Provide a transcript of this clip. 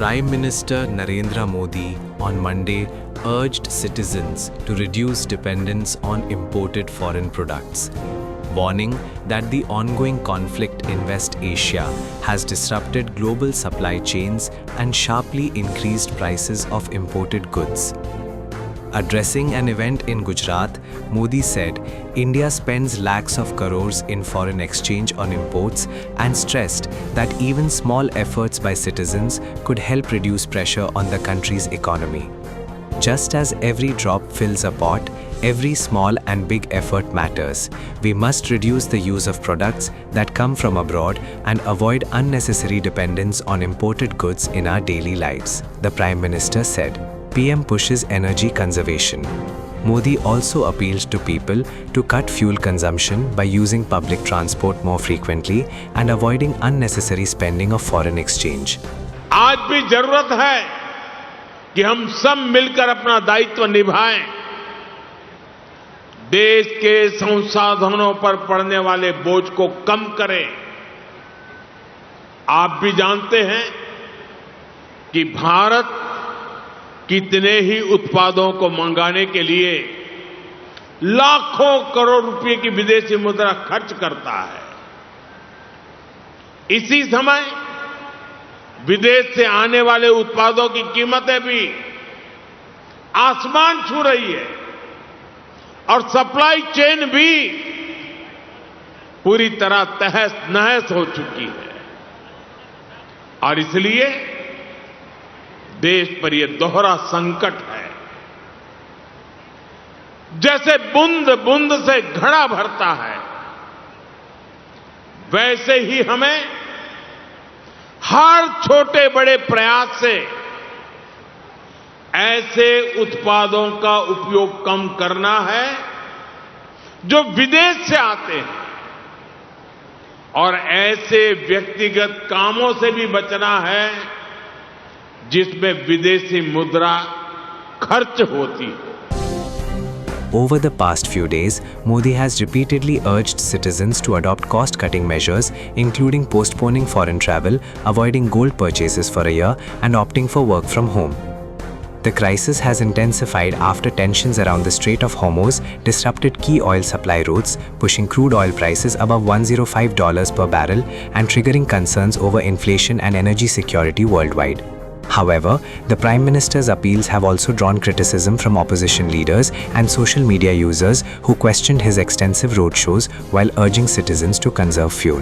Prime Minister Narendra Modi on Monday urged citizens to reduce dependence on imported foreign products, warning that the ongoing conflict in West Asia has disrupted global supply chains and sharply increased prices of imported goods. Addressing an event in Gujarat, Modi said India spends lakhs of crores in foreign exchange on imports and stressed that even small efforts by citizens could help reduce pressure on the country's economy. Just as every drop fills a pot, every small and big effort matters. We must reduce the use of products that come from abroad and avoid unnecessary dependence on imported goods in our daily lives, the Prime Minister said. PM pushes energy conservation. Modi also appealed to people to cut fuel consumption by using public transport more frequently and avoiding unnecessary spending of foreign exchange. आज भी जरूरत है कि हम सब मिलकर अपना दायित्व निभाएं, देश के संसाधनों पर पड़ने वाले बोझ को कम करें। आप भी जानते हैं कि भारत कितने ही उत्पादों को मंगाने के लिए लाखों करोड़ रुपए की विदेशी मुद्रा खर्च करता है। इसी समय विदेश से आने वाले उत्पादों की कीमतें भी आसमान छू रही है और सप्लाई चेन भी पूरी तरह तहस नहस हो चुकी है और इसलिए देश पर यह दोहरा संकट है। जैसे बूंद बूंद से घड़ा भरता है, वैसे ही हमें हर छोटे बड़े प्रयास से ऐसे उत्पादों का उपयोग कम करना है जो विदेश से आते हैं और ऐसे व्यक्तिगत कामों से भी बचना है जिसमें विदेशी मुद्रा खर्च होती हो। Over the past few days, Modi has repeatedly urged citizens to adopt cost-cutting measures, including postponing foreign travel, avoiding gold purchases for a year, and opting for work from home. The crisis has intensified after tensions around the Strait of Hormuz disrupted key oil supply routes, pushing crude oil prices above $105 per barrel and triggering concerns over inflation and energy security worldwide. However, the Prime Minister's appeals have also drawn criticism from opposition leaders and social media users who questioned his extensive roadshows while urging citizens to conserve fuel.